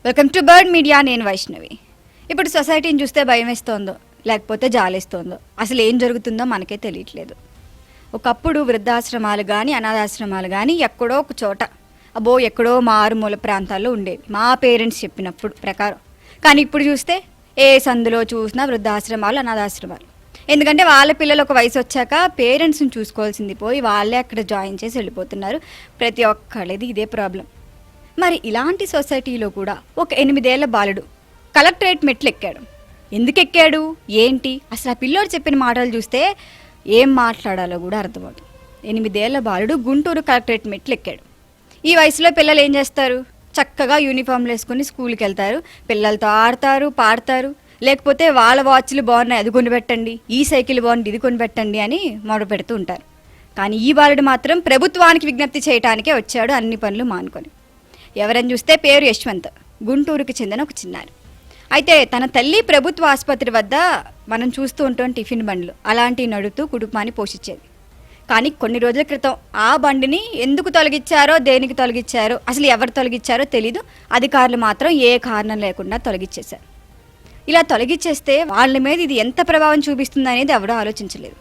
Welcome to bird media. నేను వైష్ణవి. ఇప్పుడు సొసైటీని చూస్తే భయం వేస్తోందో లేకపోతే జాలేస్తోందో అసలు ఏం జరుగుతుందో మనకే తెలియట్లేదు. ఒకప్పుడు వృద్ధాశ్రమాలు కానీ అనాథాశ్రమాలు కానీ ఎక్కడో ఒక చోట ఎక్కడో మారుమూల ప్రాంతాల్లో ఉండేవి మా పేరెంట్స్ చెప్పినప్పుడు ప్రకారం. కానీ ఇప్పుడు చూస్తే ఏ సందులో చూసినా వృద్ధాశ్రమాలు అనాథాశ్రమాలు. ఎందుకంటే వాళ్ళ పిల్లలు ఒక వయసు వచ్చాక పేరెంట్స్ని చూసుకోవాల్సింది పోయి వాళ్ళే అక్కడ జాయిన్ చేసి వెళ్ళిపోతున్నారు. ప్రతి ఒక్కళ్ళది ఇదే ప్రాబ్లం. మరి ఇలాంటి సొసైటీలో కూడా ఒక 8 ఏళ్ల బాలుడు కలెక్టరేట్ మెట్లు ఎక్కాడు. ఎందుకు ఎక్కాడు ఏంటి అసలు ఆ పిల్లోడు చెప్పిన మాటలు చూస్తే ఏం మాట్లాడాలో కూడా అర్థమవుతుంది. 8 ఏళ్ల బాలుడు గుంటూరు కలెక్టరేట్ మెట్లు ఎక్కాడు. ఈ వయసులో పిల్లలు ఏం చేస్తారు? చక్కగా యూనిఫామ్లు వేసుకుని స్కూల్కి వెళ్తారు, పిల్లలతో ఆడతారు, పాడతారు, లేకపోతే వాళ్ళ వాచ్లు బాగున్నాయి అది కొనిపెట్టండి, ఈ సైకిల్ బాగుంది ఇది కొనిపెట్టండి అని మొదలు పెడుతూ ఉంటారు. కానీ ఈ బాలుడు మాత్రం ప్రభుత్వానికి విజ్ఞప్తి చేయడానికే వచ్చాడు, అన్ని పనులు మానుకొని. ఎవరని చూస్తే పేరు యశ్వంత్, గుంటూరుకి చెందిన ఒక చిన్నారి. అయితే తన తల్లి ప్రభుత్వ ఆసుపత్రి వద్ద మనం చూస్తూ ఉంటాం టిఫిన్ బండ్లు అలాంటివి నడుపుతూ కుటుంబాన్ని పోషించేది. కానీ కొన్ని రోజుల క్రితం ఆ బండిని ఎందుకు తొలగించారో దేనికి తొలగించారో అసలు ఎవరు తొలగించారో తెలీదు. అధికారులు మాత్రం ఏ కారణం లేకుండా తొలగించేశారు. ఇలా తొలగించేస్తే వాళ్ళ మీద ఇది ఎంత ప్రభావం చూపిస్తుంది అనేది ఎవరూ ఆలోచించలేదు.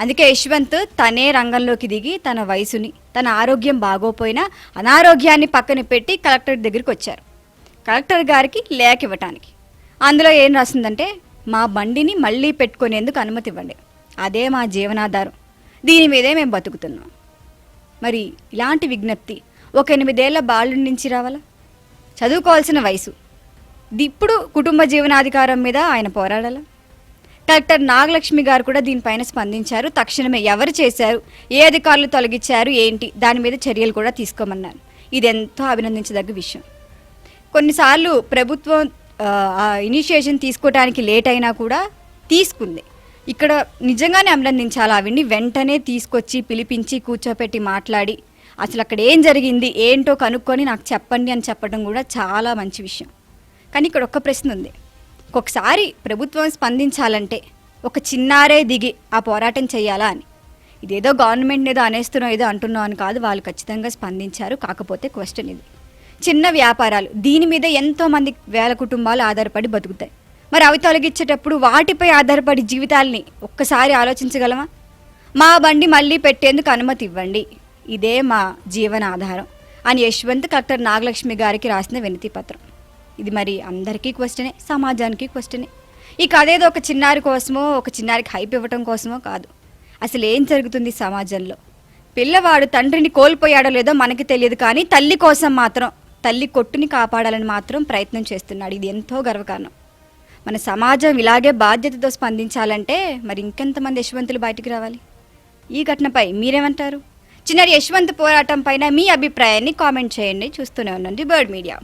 అందుకే యశ్వంత్ తనే రంగంలోకి దిగి తన వయసుని, తన ఆరోగ్యం బాగోపోయినా అనారోగ్యాన్ని పక్కన పెట్టి కలెక్టర్ దగ్గరికి వచ్చారు. కలెక్టర్ గారికి లేఖ ఇవ్వటానికి. అందులో ఏం రాసిందంటే, మా బండిని మళ్ళీ పెట్టుకునేందుకు అనుమతి ఇవ్వండి, అదే మా జీవనాధారం, దీని మీదే మేము బతుకుతున్నాం. మరి ఇలాంటి విజ్ఞప్తి ఒక 8 ఏళ్ల బాలుడి నుంచి రావాలా? చదువుకోవాల్సిన వయసు. ఇప్పుడు కుటుంబ జీవనాధికారం మీద ఆయన పోరాడాలా? కలెక్టర్ నాగలక్ష్మి గారు కూడా దీనిపైన స్పందించారు. తక్షణమే ఎవరు చేశారు, ఏ అధికారులు తొలగించారు, ఏంటి దాని మీద చర్యలు కూడా తీసుకోమన్నారు. ఇది ఎంతో అభినందించదగ్గ విషయం. కొన్నిసార్లు ప్రభుత్వం ఇనిషియేషన్ తీసుకోవడానికి లేట్ అయినా కూడా తీసుకుంది. ఇక్కడ నిజంగానే అభినందించాలి. ఆవిడ్ని వెంటనే తీసుకొచ్చి పిలిపించి కూర్చోపెట్టి మాట్లాడి అసలు అక్కడ ఏం జరిగింది ఏంటో కనుక్కొని నాకు చెప్పండి అని చెప్పడం కూడా చాలా మంచి విషయం. కానీ ఇక్కడ ఒక్క ప్రశ్న ఉంది. ఒక్కొక్కసారి ప్రభుత్వం స్పందించాలంటే ఒక చిన్నారే దిగి ఆ పోరాటం చేయాలా అని. ఇదేదో గవర్నమెంట్ ఏదో అనేస్తున్నాం ఏదో అంటున్నాం అని కాదు, వాళ్ళు ఖచ్చితంగా స్పందించారు. కాకపోతే క్వశ్చన్ ఇది, చిన్న వ్యాపారాలు దీని మీద ఎంతోమంది వేల కుటుంబాలు ఆధారపడి బతుకుతాయి. మరి అవి తొలగించేటప్పుడు వాటిపై ఆధారపడి జీవితాలని ఒక్కసారి ఆలోచించగలమా? మా బండి మళ్ళీ పెట్టేందుకు అనుమతి ఇవ్వండి, ఇదే మా జీవన ఆధారం అని యశ్వంత్ కలెక్టర్ నాగలక్ష్మి గారికి రాసిన వినతి పత్రం. ఇది మరి అందరికీ క్వశ్చనే, సమాజానికి క్వశ్చనే. ఇక అదేదో ఒక చిన్నారి కోసమో ఒక చిన్నారికి హైప్ ఇవ్వటం కోసమో కాదు. అసలు ఏం జరుగుతుంది సమాజంలో? పిల్లవాడు తండ్రిని కోల్పోయాడో లేదో మనకి తెలియదు, కానీ తల్లి కోసం మాత్రం తల్లి కొట్టుని కాపాడాలని మాత్రం ప్రయత్నం చేస్తున్నాడు. ఇది ఎంతో గర్వకారణం. మన సమాజం ఇలాగే బాధ్యతతో స్పందించాలంటే మరి ఇంకెంతమంది యశ్వంతులు బయటికి రావాలి? ఈ ఘటనపై మీరేమంటారు? చిన్నారి యశ్వంత్ పోరాటం పైన మీ అభిప్రాయాన్ని కామెంట్ చేయండి. చూస్తూనే ఉండండి బర్డ్ మీడియా.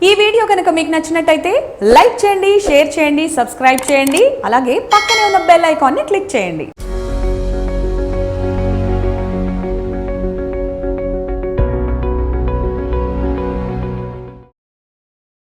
ఈ వీడియో కనుక మీకు నచ్చినట్టయితే లైక్ చేయండి, షేర్ చేయండి, సబ్స్క్రైబ్ చేయండి. అలాగే పక్కనే ఉన్న బెల్ ఐకాన్ని క్లిక్ చేయండి.